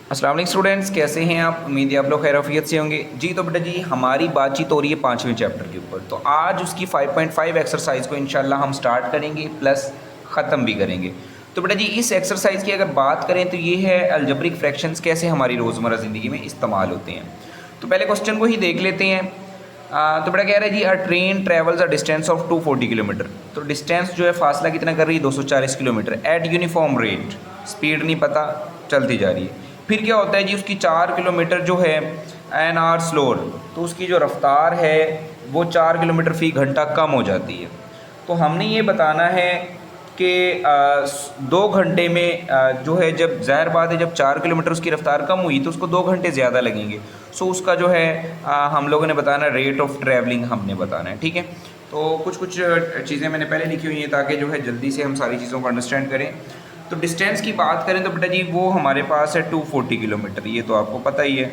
अस्सलाम वालेकुम स्टूडेंट्स, कैसे हैं आप? उम्मीद है आप लोग खैरियत से होंगे। जी तो बेटा जी, हमारी बातचीत हो रही है 5वें चैप्टर के ऊपर। तो आज उसकी 5.5 एक्सरसाइज को इंशाल्लाह हम स्टार्ट करेंगे प्लस ख़त्म भी करेंगे। तो बेटा जी, इस एक्सरसाइज की अगर बात करें तो ये है अलजेब्रिक फ्रैक्शंस कैसे हमारी रोज़मर्रा ज़िंदगी में इस्तेमाल होते हैं। तो पहले क्वेश्चन को ही देख लेते हैं। तो बेटा कह रहा है जी, a train travels a distance of 240 kilometre. तो डिस्टेंस जो है, फासला कितना कर रही है? 240 kilometre at uniform rate. Speed नहीं पता, चलती जा रही है। फिर क्या होता है जी, उसकी 4 किलोमीटर जो है एन आर स्लोर, तो उसकी जो रफ्तार है वो 4 किलोमीटर फ़ी घंटा कम हो जाती है। तो हमने ये बताना है कि 2 घंटे में जो है, जब ज़ाहिर बात है जब 4 किलोमीटर उसकी रफ्तार कम हुई तो उसको 2 घंटे ज़्यादा लगेंगे। सो उसका जो है हम लोगों ने बताना रेट ऑफ ट्रैवलिंग हमने बताना है, ठीक है। तो कुछ कुछ चीज़ें मैंने पहले लिखी हुई हैं ताकि जो है जल्दी से हम सारी चीज़ों को अंडरस्टैंड करें। तो डिस्टेंस की बात करें तो बेटा जी, वो हमारे पास है 240 किलोमीटर, ये तो आपको पता ही है।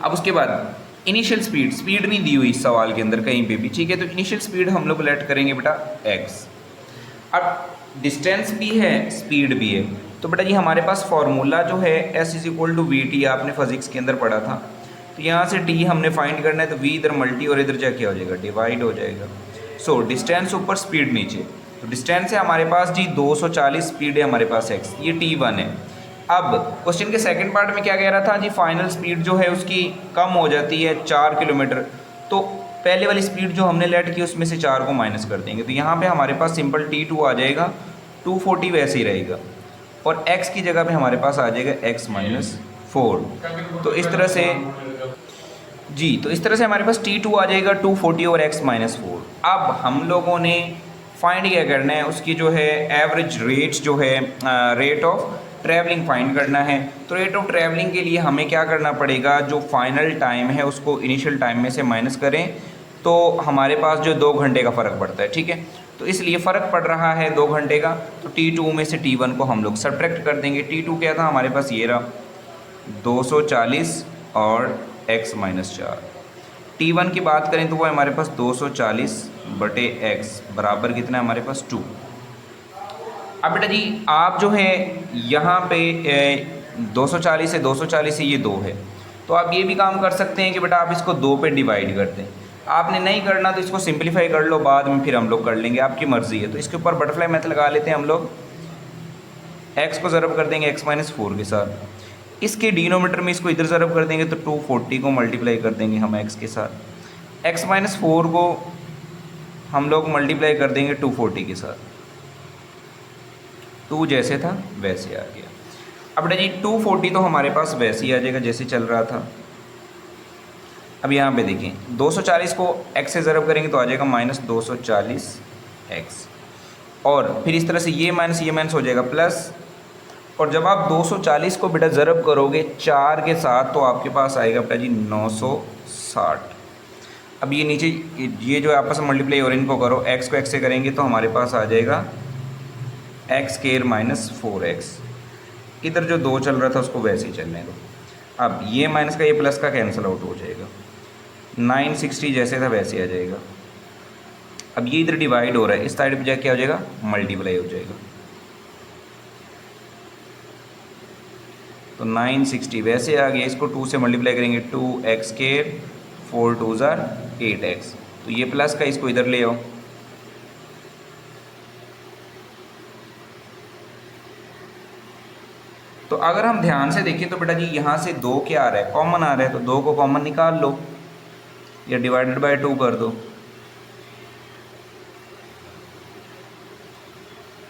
अब उसके बाद इनिशियल स्पीड, स्पीड नहीं दी हुई इस सवाल के अंदर कहीं पे भी, ठीक है। तो इनिशियल स्पीड हम लोग लेट करेंगे बेटा x। अब डिस्टेंस भी है, स्पीड भी है। तो बेटा जी, हमारे पास फार्मूला जो है s is equal to v t, आपने फिजिक्स के अंदर पढ़ा था। तो यहाँ से t हमने फाइंड करना है, तो v इधर मल्टी और इधर जा क्या हो जाएगा, डिवाइड हो जाएगा। सो डिस्टेंस ऊपर, स्पीड नीचे। तो डिस्टेंस है हमारे पास जी 240, स्पीड है हमारे पास x, ये t1 है। अब क्वेश्चन के सेकंड पार्ट में क्या कह रहा था जी, फाइनल स्पीड जो है उसकी कम हो जाती है 4 किलोमीटर। तो पहले वाली स्पीड जो हमने लेट की उसमें से 4 को माइनस कर देंगे, तो यहाँ पे हमारे पास सिंपल t2 आ जाएगा, 240 वैसे ही रहेगा, और x की जगह पे हमारे पास आ जाएगा x माइनस 4। तो इस तरह से जी, तो इस तरह से हमारे पास t2 आ जाएगा 240 और x माइनस 4। अब हम लोगों ने फाइंड क्या करना है, उसकी जो है एवरेज रेट जो है, रेट ऑफ ट्रैवलिंग फाइंड करना है। तो रेट ऑफ ट्रैवलिंग के लिए हमें क्या करना पड़ेगा, जो फाइनल टाइम है उसको इनिशियल टाइम में से माइनस करें, तो हमारे पास जो 2 घंटे का फ़र्क पड़ता है, ठीक है। तो इसलिए फ़र्क पड़ रहा है 2 घंटे का, तो t2 में से t1 को हम लोग सब्ट्रैक्ट कर देंगे। t2 क्या था हमारे पास, ये रहा 240 और x माइनस 4। t1 की बात करें तो वो हमारे पास 240 बटे x बराबर कितना है हमारे पास 2। अब बेटा जी, आप जो है यहाँ पे 240 है, 240 से ये 2 है, तो आप ये भी काम कर सकते हैं कि बेटा आप इसको 2 पे डिवाइड कर दें। आपने नहीं करना तो इसको सिंपलीफाई कर लो, बाद में फिर हम लोग कर लेंगे, आपकी मर्ज़ी है। तो इसके ऊपर बटरफ्लाई मेथड लगा लेते हैं हम लोग। x को ज़रब कर देंगे x माइनस 4 के साथ, इसके डिनोमीटर में इसको इधर ज़रब कर देंगे, तो 240 को मल्टीप्लाई कर देंगे हम x के साथ। x माइनस 4 को हम लोग मल्टीप्लाई कर देंगे 240 के साथ। 2 जैसे था वैसे आ गया। अब बेटा जी 240 तो हमारे पास वैसे ही आ जाएगा जैसे चल रहा था। अब यहाँ पे देखें, 240 को x से ज़रब करेंगे तो आ जाएगा माइनस 240 x, और फिर इस तरह से ये माइनस हो जाएगा प्लस। और जब आप 240 को बेटा ज़रब करोगे 4 के साथ तो आपके पास आएगा बेटा जी 960। अब ये नीचे ये जो आपस में मल्टीप्लाई और इनको करो, x को x से करेंगे तो हमारे पास आ जाएगा एक्स स्केयर माइनस 4x। इधर जो 2 चल रहा था उसको वैसे ही चलने दो। अब ये माइनस का ये प्लस का कैंसिल आउट हो जाएगा, 960 जैसे था वैसे आ जाएगा। अब ये इधर डिवाइड हो रहा है, इस साइड पे जाके क्या हो जाएगा, मल्टीप्लाई हो जाएगा। तो 960 वैसे आ गया, इसको 2 से मल्टीप्लाई करेंगे, 2x स्केयर, 4 2 ज़ार 8x। तो ये प्लस का इसको इधर ले आओ, तो अगर हम ध्यान से देखें तो बेटा जी यहाँ से 2 क्या आ रहा है, कॉमन आ रहा है, तो 2 को कॉमन निकाल लो या डिवाइडेड बाय 2 कर दो।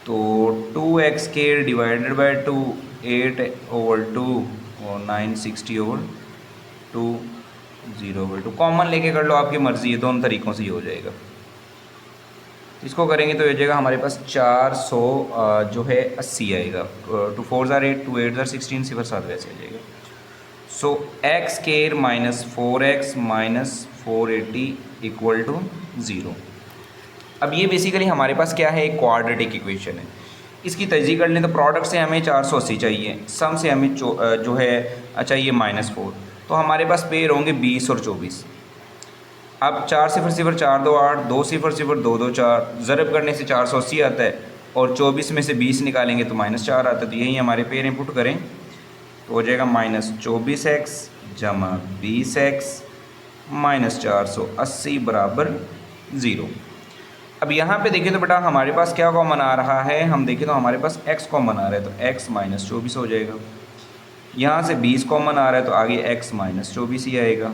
तो 2x स्केयर डिवाइडेड बाय 2, 8/2 और 960 ओवर 2, 0/2। कॉमन लेके कर लो, आपकी मर्ज़ी है, दोनों तरीक़ों से ही हो जाएगा। इसको करेंगे तो ये जगह हमारे पास 400 जो है 80 आएगा। 2 4 ज़ार 8, 2 8 ज़ार 16, 0 7 वैसे आ जाएगा। So x square minus 4x minus 480 equal to 0। अब ये बेसिकली हमारे पास क्या है, एक क्वाड्रेटिक इक्वेशन है। इसकी तजज़ीह कर लें तो प्रोडक्ट से हमें 480 चाहिए, सम से हमें जो है चाहिए -4। तो हमारे पास पेयर होंगे 20 और 24। अब 4 0 0 4 2 8, 2 0 0 2 2 4, ज़रब करने से 480 आता है, और 24 में से 20 निकालेंगे तो -4 आता है। तो यही हमारे पेयर हैं, पुट करें तो हो जाएगा -24x जमा 20x -480 बराबर 0। अब यहाँ पे देखें तो बेटा हमारे पास क्या कॉमन आ रहा है, हम देखें तो हमारे पास x कॉमन आ रहा है, तो x -24 हो जाएगा। यहाँ से 20 कॉमन आ रहा है तो आगे x -24 ही आएगा।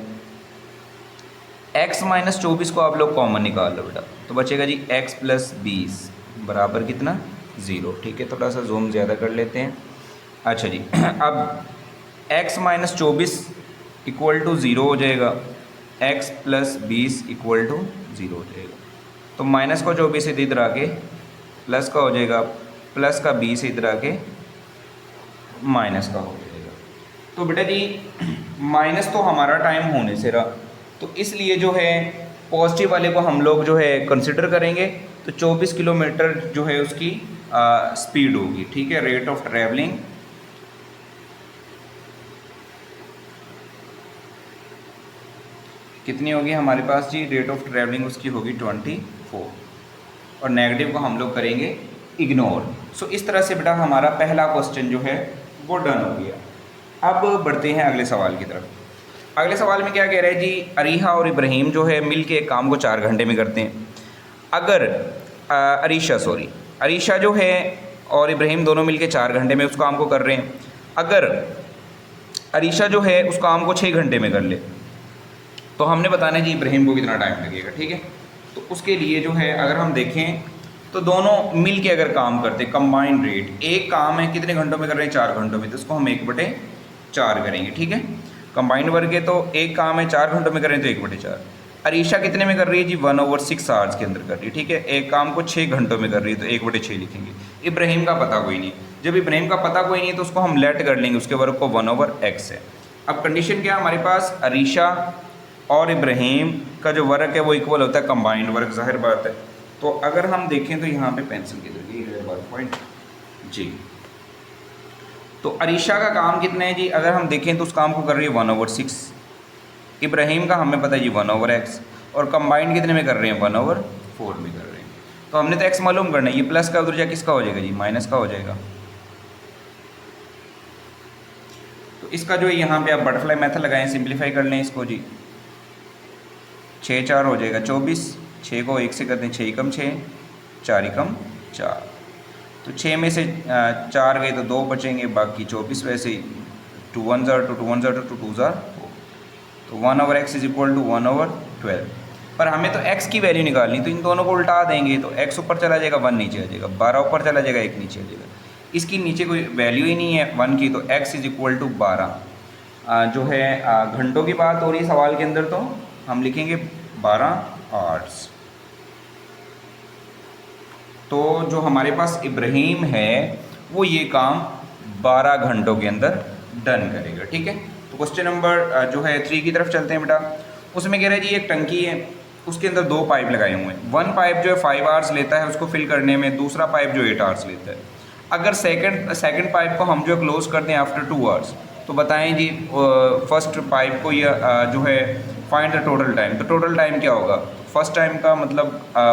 x -24 को आप लोग कॉमन निकाल लो बेटा, तो बचेगा जी x + 20 बराबर कितना 0। ठीक है, थोड़ा सा जूम ज़्यादा कर लेते हैं। अच्छा जी अब x -24 = 0 हो जाएगा, x + 20 = 0 हो जाएगा। तो माइनस को 24 इधर आके प्लस का हो जाएगा, प्लस का 20 इधर आके माइनस का हो जाएगा। तो बेटा जी माइनस तो हमारा टाइम होने से रहा, तो इसलिए जो है पॉजिटिव वाले को हम लोग जो है कंसिडर करेंगे। तो 24 किलोमीटर जो है उसकी स्पीड होगी। ठीक है, रेट ऑफ ट्रैवलिंग कितनी होगी हमारे पास जी, रेट ऑफ ट्रैवलिंग उसकी होगी 24, और नेगेटिव को हम लोग करेंगे इग्नोर। सो इस तरह से बेटा हमारा पहला क्वेश्चन जो है वो डन हो गया। अब बढ़ते हैं अगले सवाल की तरफ। अगले सवाल में क्या कह रहे हैं जी, अरीहा और इब्राहिम जो है मिल के एक काम को 4 घंटे में करते हैं। अगर अरीशा जो है और इब्राहिम दोनों मिल के 4 घंटे में उस काम को कर रहे हैं। अगर अरीशा जो है उस काम को 6 घंटे में कर ले, तो हमने बताना है जी इब्राहिम को कितना टाइम लगेगा। ठीक है, तो उसके लिए जो है अगर हम देखें तो दोनों मिल के अगर काम करते कंबाइंड रेट, एक काम है कितने घंटों में कर रहे हैं 4 घंटों में, तो इसको हम 1/4 करेंगे। ठीक है, कंबाइंड वर्क है तो एक काम है 4 घंटों में कर रहे हैं तो 1/4। अरीशा कितने में कर रही है जी 1/6 आवर्स के अंदर कर रही है। ठीक है, एक काम को 6 घंटों में कर रही है तो 1/6 लिखेंगे। इब्राहिम का पता कोई नहीं, जब इब्राहिम का पता कोई नहीं है तो उसको हम लेट कर लेंगे, उसके वर्क को 1/x है। अब कंडीशन क्या है हमारे पास, अरीशा और इब्राहिम का जो वर्क है वो इक्वल होता है कंबाइंड वर्क, जाहिर बात है। तो अगर हम देखें तो यहाँ पे पेंसिल की जगह पॉइंट जी, तो अरीशा का काम कितना है जी, अगर हम देखें तो उस काम को कर रही है 1/6, इब्राहिम का हमें पता है जी 1/x, और कंबाइंड कितने में कर रहे हैं 1/4 में कर रहे हैं। तो हमने तो x मालूम करना है, ये प्लस का उधर जा किसका हो जाएगा जी, माइनस का हो जाएगा। तो इसका जो है यहाँ पे आप बटरफ्लाई मेथड लगाएं, सिंप्लीफाई कर लें इसको जी, 6 4 हो जाएगा 24, 6 को 1 से करते हैं 6 एकम 6, 4 एकम 4, तो 6 में से 4 गए तो 2 बचेंगे, बाकी 24 वैसे ही 2 1 ज़ा 2 2 1 ज़ा 2 2 ज़ा 4, तो 1/x = 1/12। पर हमें तो x की वैल्यू निकालनी, तो इन दोनों को उल्टा देंगे तो x ऊपर चला जाएगा 1 नीचे आ जाएगा, 12 ऊपर चला जाएगा 1 नीचे आ जाएगा। इसकी नीचे कोई वैल्यू ही नहीं है 1 की, तो x = 12 जो है घंटों की बात हो रही है सवाल के अंदर, तो हम लिखेंगे 12 आवर्स। तो जो हमारे पास इब्राहिम है वो ये काम 12 घंटों के अंदर डन करेगा। ठीक है, तो क्वेश्चन नंबर जो है 3 की तरफ चलते हैं बेटा। उसमें कह रहा है जी एक टंकी है, उसके अंदर 2 पाइप लगाए हुए हैं। 1 पाइप जो है 5 आवर्स लेता है उसको फिल करने में, दूसरा पाइप जो 8 आवर्स लेता है। अगर सेकंड पाइप को हम जो क्लोज कर दें आफ्टर 2 आवर्स, तो बताएं जी फर्स्ट पाइप को या जो है फाइंड द टोटल टाइम। तो टोटल टाइम क्या होगा, फर्स्ट टाइम का मतलब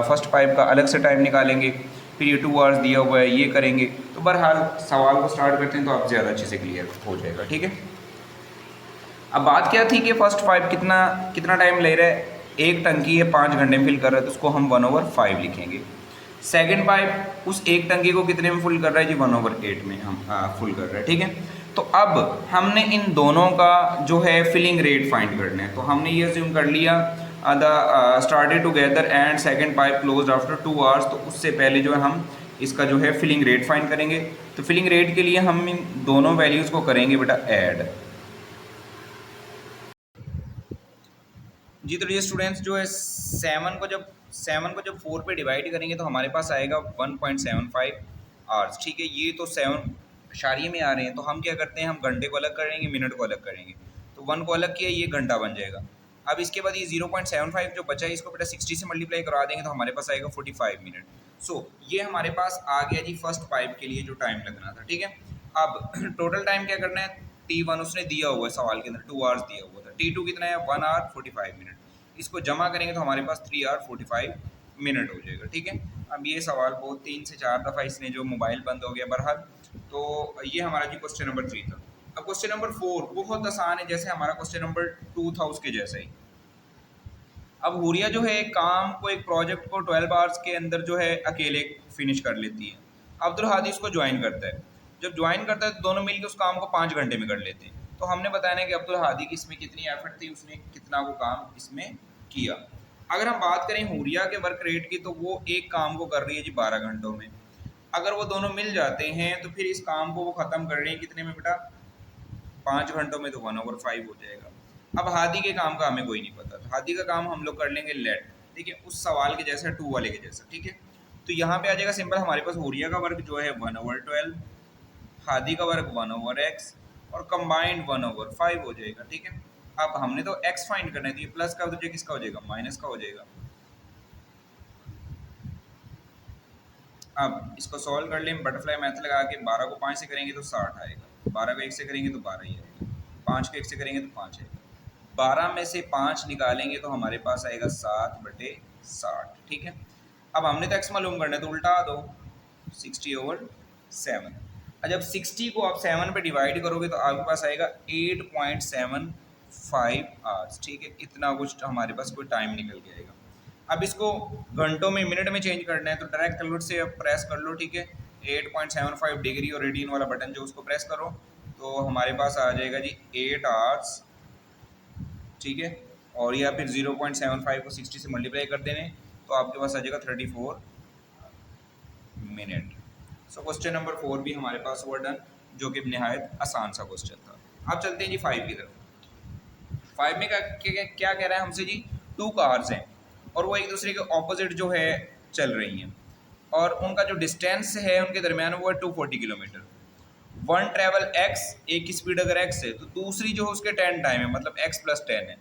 फर्स्ट पाइप का अलग से टाइम निकालेंगे, फिर ये 2 आवर्स दिया हुआ है ये करेंगे। तो बहरहाल सवाल को स्टार्ट करते हैं तो आप ज़्यादा अच्छे से क्लियर हो जाएगा। ठीक है, अब बात क्या थी कि फर्स्ट पाइप कितना टाइम ले रहा है, एक टंकी है 5 घंटे में फिल कर रहा है तो उसको हम 1/5 लिखेंगे। सेकंड पाइप उस एक टंकी को कितने में फुल कर रहा है जी 1/8 में हम फुल कर रहे हैं। ठीक है, तो अब हमने इन दोनों का जो है फिलिंग रेट फाइंड करना है। तो हमने ये अज्यूम कर लिया the started together and second pipe closed after 2 hours, तो उससे पहले जो है हम इसका जो है फिलिंग रेट फाइंड करेंगे। तो फिलिंग रेट के लिए हम इन दोनों वैल्यूज़ को करेंगे बेटा ऐड जी। तो ये स्टूडेंट्स जो है 7 को जब 4 पे डिवाइड करेंगे तो हमारे पास आएगा 1.75 आवर्स। ठीक है, ये तो 7 इशारिये में आ रहे हैं, तो हम क्या करते हैं, हम घंटे को अलग करेंगे, मिनट को अलग करेंगे। तो 1 को अलग किया, ये घंटा बन जाएगा। अब इसके बाद ये 0.75 जो बचा है इसको बेटा 60 से मल्टीप्लाई करवा देंगे तो हमारे पास आएगा 45 मिनट। सो ये हमारे पास आ गया जी फर्स्ट पाइप के लिए जो टाइम लगना था। ठीक है, अब टोटल टाइम क्या करना है, T1 उसने दिया हुआ है सवाल के अंदर 2 आवर्स दिया हुआ था, T2 कितना है 1 आवर 45 मिनट। इसको जमा करेंगे तो हमारे पास 3 आवर 45 मिनट हो जाएगा। ठीक है, अब ये सवाल बहुत 3 से 4 दफ़ा इसने जो मोबाइल बंद हो गया बहरहाल। तो ये हमारा जी क्वेश्चन नंबर 3 था। अब क्वेश्चन नंबर 4 बहुत आसान है, जैसे हमारा क्वेश्चन नंबर 2 था उसके जैसा ही। अब हुरिया जो है काम को, एक प्रोजेक्ट को 12 आवर्स के अंदर जो है अकेले फिनिश कर लेती है। अब्दुल हादी इसको ज्वाइन करता है। जब ज्वाइन करता है तो दोनों मिलकर उस काम को 5 घंटे में कर लेते हैं। तो हमने बताया ना कि अब्दुल हादी की इसमें कितनी एफर्ट थी, उसने कितना वो काम इसमें किया। अगर हम बात करें हुरिया के वर्क रेट की, तो वो एक काम को कर रही है जी 12 घंटों में। अगर वो दोनों मिल जाते हैं तो फिर इस काम को वो ख़त्म कर रही है कितने में बेटा? 5 घंटों में। तो 1/5 हो जाएगा। अब हादी के काम का हमें कोई नहीं पता, तो हादी का काम हम लोग कर लेंगे लेट, ठीक है, उस सवाल के जैसा 2 वाले के जैसा, ठीक है। तो यहाँ पे आ जाएगा सिंपल, हमारे पास हुरिया का वर्क जो है 1/12, हादी का वर्क 1/x और कंबाइंड 1/5 हो जाएगा, ठीक है। अब हमने तो x फाइंड करना है, तो ये प्लस का तो किसका हो जाएगा? माइनस का हो जाएगा। अब इसको सॉल्व कर लें बटरफ्लाई मैथड लगा के। 12 को 5 से करेंगे तो 60 आएगा, 12 को 1 से करेंगे तो 12 ही आएगा, 5 को 1 से करेंगे तो 5 आएगा। 12 में से 5 निकालेंगे तो हमारे पास आएगा 7/60, ठीक है। अब हमने तो एक्स मालूम करना है, तो उल्टा दो 60/7। और जब 60 को आप 7 पे डिवाइड करोगे तो आपके पास आएगा 8.75 आवर्स, ठीक है। इतना कुछ हमारे पास कोई टाइम निकल के आएगा। अब इसको घंटों में मिनट में चेंज करना है, तो डायरेक्ट कैलकुलेट से अब प्रेस कर लो, ठीक है। 8.75 डिग्री और रेडियन वाला बटन जो उसको प्रेस करो, तो हमारे पास आ जाएगा जी 8 आवर्स, ठीक है। और या फिर 0.75 को 60 से मल्टीप्लाई कर देने, तो आपके पास आ जाएगा 34 मिनट। सो क्वेश्चन नंबर 4 भी हमारे पास हुआ डन, जो कि नहायत आसान सा क्वेश्चन था। अब चलते हैं जी 5 की तरफ। 5 में क्या कह रहा है हमसे जी? 2 कार्स हैं और वो एक दूसरे के ऑपोजिट जो है चल रही हैं, और उनका जो डिस्टेंस है उनके दरमियान वो है 240 किलोमीटर। वन ट्रेवल x, एक की स्पीड अगर x है तो दूसरी जो है उसके 10 टाइम है, मतलब x+10 है।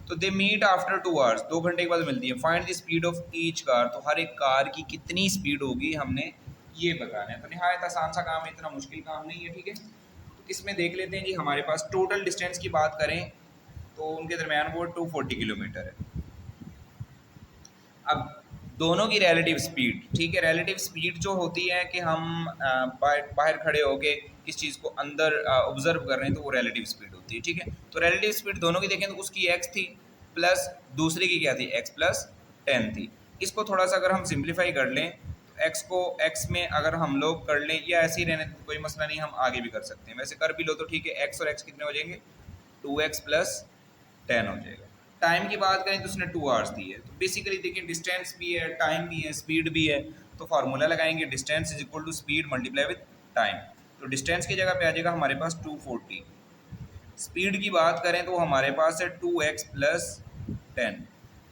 तो दे मीट आफ्टर 2 आवर्स, 2 घंटे के बाद मिलती है। Find the speed of each car, तो हर एक कार की कितनी स्पीड होगी हमने ये बताना है। तो निहायत आसान सा काम है, इतना मुश्किल काम नहीं है, ठीक है। तो इसमें देख लेते हैं जी, हमारे पास टोटल डिस्टेंस की बात करें तो उनके दरमियान वो 240 किलोमीटर है। अब दोनों की रिलेटिव स्पीड, ठीक है। रिलेटिव स्पीड जो होती है कि हम बाहर खड़े होके किस चीज़ को अंदर ऑब्जर्व कर रहे हैं, तो वो रिलेटिव स्पीड होती है, ठीक है। तो रिलेटिव स्पीड दोनों की देखें तो उसकी x थी प्लस दूसरी की क्या थी? x+10 थी। इसको थोड़ा सा अगर हम सिंप्लीफाई कर लें तो x को x में अगर हम लोग कर लें, या ऐसे ही रहने तो कोई मसला नहीं, हम आगे भी कर सकते हैं, वैसे कर भी लो तो ठीक है। x और x कितने हो जाएंगे? 2x+10 हो जाएगा। टाइम की बात करें तो उसने 2 आवर्स दी है, तो बेसिकली देखिए डिस्टेंस भी है, टाइम भी है, स्पीड भी है, तो फार्मूला लगाएंगे distance is equal to speed multiply with time. तो डिस्टेंस की जगह पे आ जाएगा हमारे पास 240। स्पीड की बात करें तो हमारे पास है 2x+10,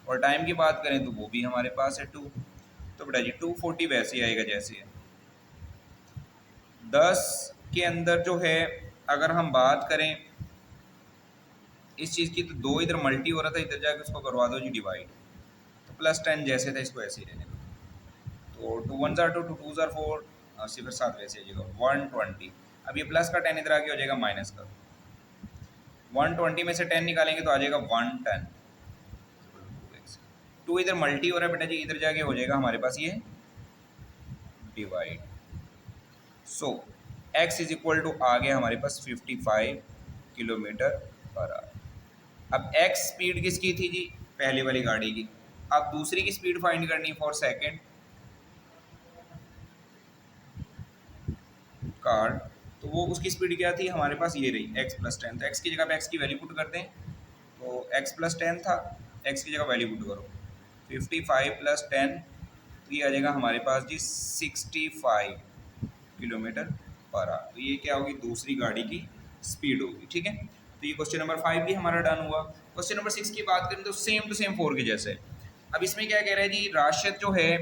और टाइम की बात करें तो वो भी हमारे पास है 2। तो बेटा जी 240 वैसे ही आएगा जैसे है। 10 के अंदर जो है अगर हम बात करें इस चीज़ की, तो 2 इधर मल्टी हो रहा था, इधर जाके उसको करवा दो जी डिवाइड, तो +10 जैसे था इसको ऐसे ही रहने दो। तो 2 1 2, 2 2 4, 0 7 वैसे हो जाएगा 120। अब ये प्लस का 10 इधर आके हो जाएगा माइनस का। 120 में से 10 निकालेंगे तो आ जाएगा 110। 2 इधर मल्टी हो रहा है बेटा जी, इधर जाके हो जाएगा हमारे पास ये divide. So x is equal to आ गया हमारे पास 55 किलोमीटर पर आवर। अब x स्पीड किसकी थी जी? पहली वाली गाड़ी की। अब दूसरी की स्पीड फाइंड करनी फॉर सेकंड कार, तो वो उसकी स्पीड क्या थी हमारे पास? ये रही x+10। तो x की जगह पे x की वैल्यू पुट कर दें, तो x+10 था, x की जगह वैल्यू पुट करो 55+10, तो ये आ जाएगा हमारे पास जी 65 किलोमीटर पर आवर। तो ये क्या होगी? दूसरी गाड़ी की स्पीड होगी, ठीक है। तो ये क्वेश्चन नंबर 5 भी हमारा डन हुआ। क्वेश्चन नंबर 6 की बात करें तो सेम टू सेम 4 के जैसे। अब इसमें क्या कह रहा है जी? राशिद जो है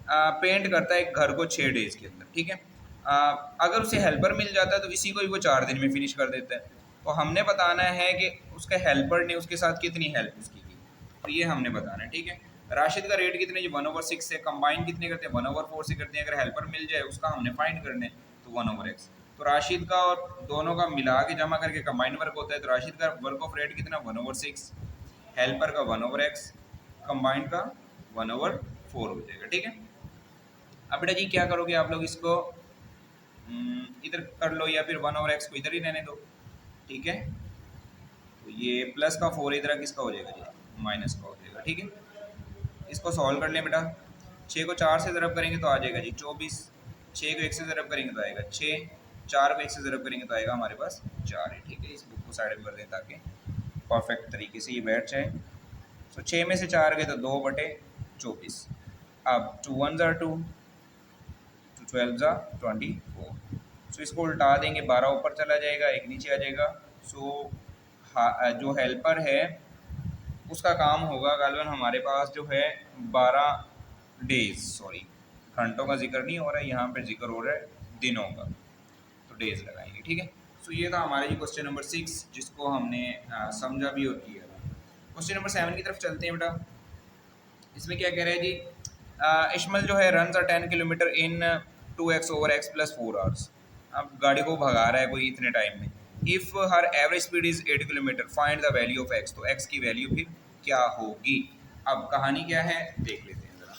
पेंट करता है एक घर को 6 डेज के अंदर, ठीक है। अगर उसे हेल्पर मिल जाता है तो इसी को ही वो 4 दिन में फिनिश कर देता है। तो हमने बताना है कि उसके हेल्पर ने उसके साथ कितनी हेल्प उसकी की, तो ये हमने बताना है, ठीक है। राशिद का रेट कितने जी? 1/6 से। कंबाइन कितने करते हैं? 1/4 से करते हैं। अगर हेल्पर मिल जाए उसका हमने फाइंड करना है, तो 1/x। तो राशिद का और दोनों का मिला के जमा करके कंबाइंड वर्क होता है, तो राशिद का वर्क ऑफ रेट कितना? 1/6, हेल्पर का 1/x, कंबाइंड का 1/4 हो जाएगा, ठीक है। अब बेटा जी क्या करोगे आप लोग? इसको इधर कर लो या फिर 1/x को इधर ही रहने दो, ठीक है। तो ये प्लस का 4 इधर किसका हो जाएगा जी, माइनस का हो जाएगा, ठीक है। इसको सॉल्व कर लें बेटा। 6 को 4 से ज़रब करेंगे तो आ जाएगा जी 24, 6 को 1 से ज़रब करेंगे तो आएगा 6, 4 को 1 से ज़रब करेंगे तो आएगा हमारे पास 4 है, ठीक है। इस बुक को साइड में कर दें ताकि परफेक्ट तरीके से ये बैठ जाए। तो 6 में से 4 गए तो 2/24। अब 2 1 ज़ा 2, 2 12 ज़ा 24। सो इसको उल्टा देंगे, 12 ऊपर चला जाएगा, एक नीचे आ जाएगा। सो जो हेल्पर है उसका काम होगा गालिबन हमारे पास जो है 12 डेज, सॉरी घंटों का जिक्र नहीं हो रहा है यहाँ पे, जिक्र हो रहा है दिनों का, तो डेज लगाएंगे, ठीक है। सो ये था हमारे जी क्वेश्चन नंबर 6 जिसको हमने समझा भी और किया। क्वेश्चन नंबर 7 की तरफ चलते हैं बेटा। इसमें क्या कह रहे हैं जी, इशमल जो है रन 10 किलोमीटर इन 2x/x + 4 आवर्स। अब गाड़ी को भगा रहा है कोई इतने टाइम में। If her average speed is 8 kilometre, find the value of x। तो x की वैल्यू फिर क्या होगी। अब कहानी क्या है देख लेते हैं ज़रा।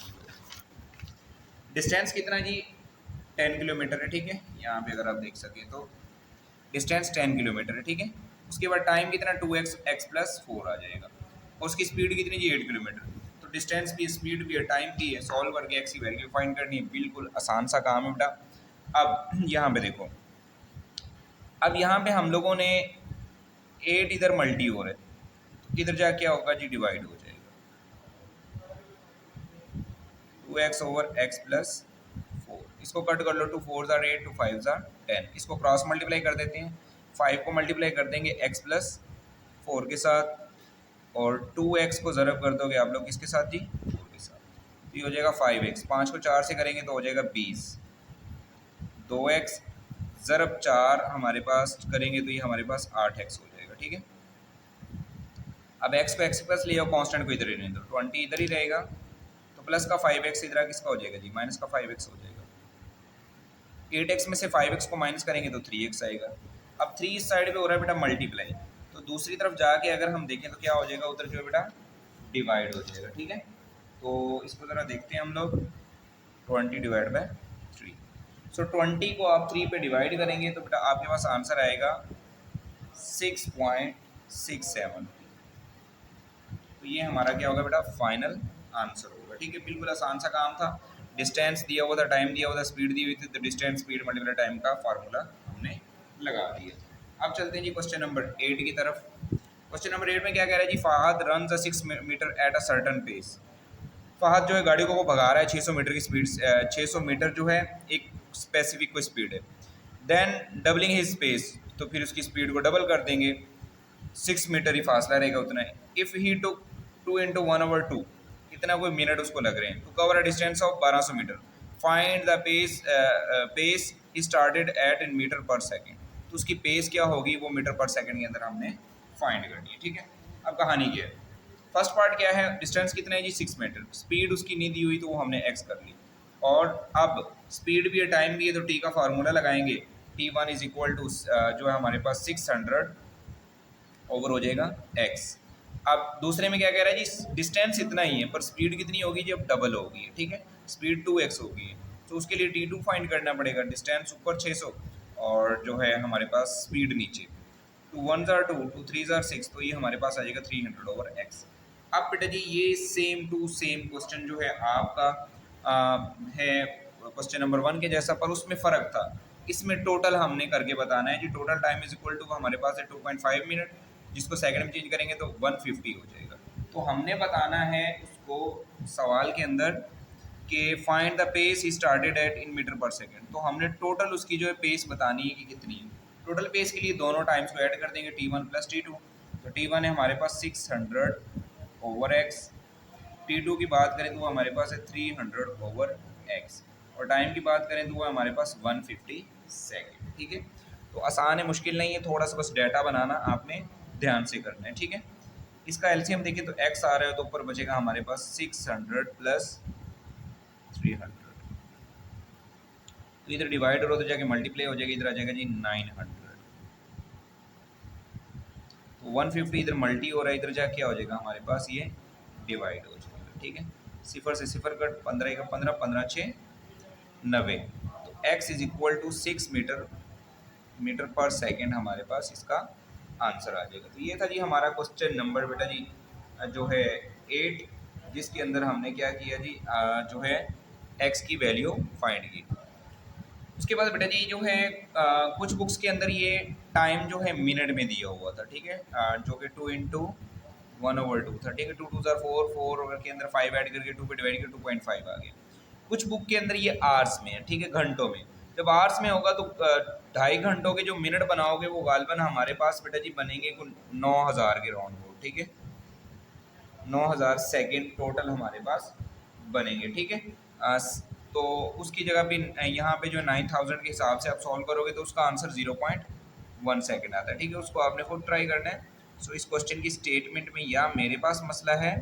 डिस्टेंस कितना जी, 10 किलोमीटर है, ठीक है। यहाँ पे अगर आप देख सकें तो डिस्टेंस 10 किलोमीटर है, ठीक है। उसके बाद टाइम कितना 2x + 4 आ जाएगा, और उसकी स्पीड कितनी जी 8 किलोमीटर। तो डिस्टेंस भी, स्पीड भी है, टाइम भी है, सॉल्व करके एक्स की वैल्यू फाइंड करनी है। बिल्कुल आसान सा काम है बेटा। अब यहाँ पे देखो, अब यहाँ पे हम लोगों ने 8 इधर मल्टी हो रहा है, तो किधर जा क्या होगा जी, डिवाइड हो जाएगा। 2x/x + 4, इसको कट कर लो, 2 4 ज़ा 8, 2 5 ज़ा 10। इसको क्रॉस मल्टीप्लाई कर देते हैं, 5 को मल्टीप्लाई कर देंगे x + 4 के साथ, और 2x को ज़रब कर दोगे आप लोग किसके साथ जी, 4 के साथ, तो ये हो जाएगा 5x। 5 को 4 से करेंगे तो हो जाएगा 20, 2x ज़रब 4 हमारे पास करेंगे तो ये हमारे पास 8x हो जाएगा, ठीक है। अब x को x प्लस ले आओ, कॉन्स्टेंट को इधर ही रहने दो, 20 इधर ही रहेगा, तो प्लस का 5x इधर किसका हो जाएगा जी, माइनस का 5x हो जाएगा। 8x में से 5x को माइनस करेंगे तो 3x आएगा। अब 3 इस साइड पे हो रहा है बेटा मल्टीप्लाई, तो दूसरी तरफ जाके अगर हम देखें तो क्या हो जाएगा, उधर जो है बेटा डिवाइड हो जाएगा, ठीक है। तो इसको ज़रा देखते हैं हम लोग, 20/3। सो 20 को आप 3 पे डिवाइड करेंगे तो बेटा आपके पास आंसर आएगा 6.67। तो ये हमारा क्या होगा बेटा, फाइनल आंसर होगा, ठीक है। बिल्कुल आसान सा काम था। डिस्टेंस दिया हुआ था, टाइम दिया हुआ था, स्पीड दी हुई थी, तो डिस्टेंस स्पीड मल्टीप्लाई टाइम का फार्मूला हमने लगा दिया। अब चलते हैं जी क्वेश्चन नंबर 8 की तरफ। क्वेश्चन नंबर 8 में क्या कह रहा है जी, Fahad run 6 metre at a certain pace. Fahad जो है गाड़ी को वो भगा रहा है 600 मीटर की स्पीड, 600 मीटर जो है एक स्पेसिफिक कोई स्पीड है। देन डबलिंग हिज स्पेस, तो फिर उसकी स्पीड को डबल कर देंगे, 6 मीटर ही फासला रहेगा उतना है। इफ़ ही टुक 2 × 1/2, इतना कोई मिनट उसको लग रहे हैं, to cover a distance of 1200 metre. Find the pace started at in metre per second. तो उसकी पेस क्या होगी वो मीटर पर सेकेंड के अंदर हमने फाइंड करनी है, ठीक है। अब कहानी क्या है, फर्स्ट पार्ट क्या है, डिस्टेंस कितना है जी 6 मीटर, स्पीड उसकी नहीं दी हुई तो वो हमने एक्स कर ली, और अब स्पीड भी है, टाइम भी है, तो टी का फार्मूला लगाएंगे। T1 इज इक्वल टू जो है हमारे पास 600 ओवर हो जाएगा x। अब दूसरे में क्या कह रहा है जी, डिस्टेंस इतना ही है पर स्पीड कितनी होगी जी, अब डबल होगी, ठीक है, स्पीड 2x होगी। तो उसके लिए T2 फाइंड करना पड़ेगा, डिस्टेंस ऊपर 600 और जो है हमारे पास स्पीड नीचे, 2 1 ज़ा 2, 2 3 ज़ा 6, तो ये हमारे पास आ जाएगा 300 ओवर x। अब बेटा जी ये सेम टू सेम क्वेश्चन जो है आपका है क्वेश्चन नंबर 1 के जैसा, पर उसमें फ़र्क था। इसमें टोटल हमने करके बताना है जी, total time is equal to हमारे पास है 2.5 मिनट, जिसको सेकंड में चेंज करेंगे तो 150 हो जाएगा। तो हमने बताना है उसको सवाल के अंदर कि find the pace he started at in metre per second. तो हमने टोटल उसकी जो है पेस बतानी है कि कितनी है। टोटल पेस के लिए दोनों टाइम्स को ऐड कर देंगे, T1 + T2। तो T1 है हमारे पास 600 ओवर x, T2 की बात करें तो वो हमारे पास है 300 ओवर x, और टाइम की बात करें तो वो हमारे पास 150 सेकेंड, ठीक है। तो आसान है, मुश्किल नहीं है, थोड़ा सा बस डाटा बनाना आपने ध्यान से करना है, ठीक है। इसका एलसीएम देखिए तो x आ रहा है तो ऊपर बचेगा हमारे पास 600 + 300, तो इधर डिवाइड हो तो जाके मल्टीप्लाई हो जाएगा, इधर आ जाएगा जी 900। तो 150 इधर मल्टी हो रहा है, इधर जाके क्या हो जाएगा हमारे पास ये डिवाइड हो जाएगा, ठीक है। 0 से 0 कट, 15 × 15, 15 × 6 90। तो x is equal to 6 metre per second हमारे पास इसका आंसर आ जाएगा। तो ये था जी हमारा क्वेश्चन नंबर बेटा जी जो है 8, जिसके अंदर हमने क्या किया जी जो है x की वैल्यू फाइंड की। उसके बाद बेटा जी जो है कुछ बुक्स के अंदर ये टाइम जो है मिनट में दिया हुआ था, ठीक है, जो कि 2 × 1/2 था, ठीक है, 2 × 2 = 4, 4 के अंदर 5 ऐड करके 2 पे डिवाइड करके 2.5 आ गया। कुछ बुक के अंदर ये आवर्स में है, ठीक है, घंटों में। जब आवर्स में होगा तो 2.5 घंटों के जो मिनट बनाओगे वो गालबन हमारे पास बेटा जी बनेंगे कुल 9000 के राउंड वो, ठीक है, 9000 सेकेंड टोटल हमारे पास बनेंगे, ठीक है। तो उसकी जगह पे यहाँ पे जो 9000 के हिसाब से आप सॉल्व करोगे तो उसका आंसर 0.1 सेकेंड आता है, ठीक है। उसको आपने खुद ट्राई करना है। सो इस क्वेश्चन की स्टेटमेंट में या मेरे पास मसला है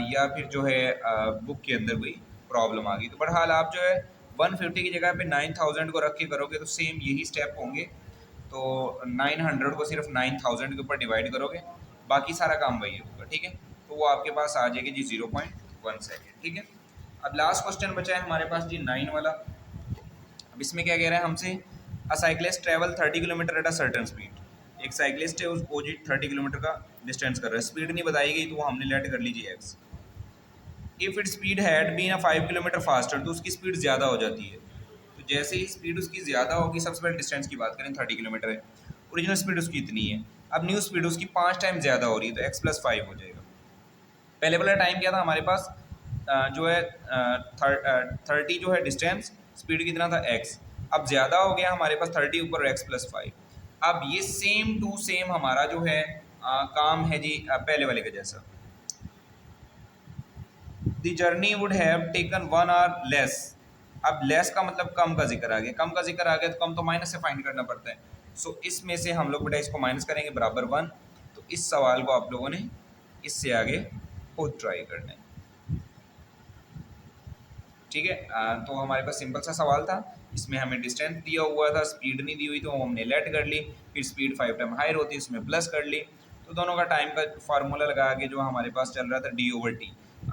या फिर जो है बुक के अंदर कोई प्रॉब्लम आ गई। तो बहरहाल आप जो है 150 की जगह पे 9000 को रख के करोगे तो सेम यही स्टेप होंगे। तो 900 को सिर्फ 9000 के ऊपर डिवाइड करोगे, बाकी सारा काम वही होगा, ठीक है। तो वो आपके पास आ जाएगी जी 0.1 सेकेंड, ठीक है। अब लास्ट क्वेश्चन बचा है हमारे पास जी 9 वाला। अब इसमें क्या कह रहा है हमसे, अ cyclist travel 30 kilometre at a certain speed. एक साइक्लिस्ट है उसको जी 30 किलोमीटर का डिस्टेंस कर रहा है, स्पीड नहीं बताई गई तो वो हमने लेट कर लीजिए x. If it speed had been 5 kilometre faster, तो उसकी स्पीड ज़्यादा हो जाती है। तो जैसे ही स्पीड उसकी ज़्यादा होगी, सबसे पहले डिस्टेंस की बात करें 30 किलोमीटर है, ओरिजिनल स्पीड उसकी इतनी है, अब न्यू स्पीड उसकी 5 टाइम ज़्यादा हो रही है तो x+5 हो जाएगा। पहले वाला टाइम क्या था हमारे पास जो है 30 जो है डिस्टेंस, स्पीड कितना था x, अब ज़्यादा हो गया हमारे पास 30 ऊपर x+5। अब ये सेम टू सेम हमारा जो है काम है जी पहले वाले का जैसा। The journey would have taken 1 our less. अब लेस का मतलब कम का जिक्र आ गया, कम का जिक्र आ गया तो कम तो माइनस से फाइंड करना पड़ता है। सो इसमें से हम लोग बेटा इसको माइनस करेंगे बराबर 1। तो इस सवाल को आप लोगों ने इससे आगे खुद ट्राई करना है, ठीक है। तो हमारे पास सिंपल सा सवाल था, इसमें हमें डिस्टेंस दिया हुआ था, स्पीड नहीं दी हुई तो हमने लेट कर ली, फिर स्पीड 5 टाइम हायर होती है उसमें प्लस कर ली। तो दोनों का टाइम का फार्मूला लगा के जो हमारे पास चल रहा था d/t,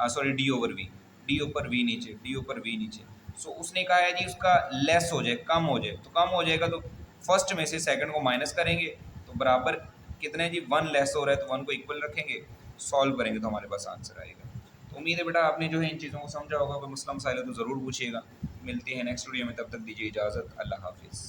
सॉरी d/v, डी ऊपर वी नीचे, डी ऊपर वी नीचे। सो उसने कहा है जी उसका लेस हो जाए, कम हो जाए, तो कम हो जाएगा तो फर्स्ट में से सेकंड को माइनस करेंगे तो बराबर कितने जी 1 लेस हो रहा है तो 1 को इक्वल रखेंगे, सॉल्व करेंगे तो हमारे पास आंसर आएगा। तो उम्मीद है बेटा आपने जो है इन चीज़ों को समझा होगा, कोई मसला मसाइल है तो ज़रूर पूछिएगा। मिलते हैं नेक्स्ट वीडियो में, तब तक दीजिए इजाज़त, अल्लाह हाफिज़।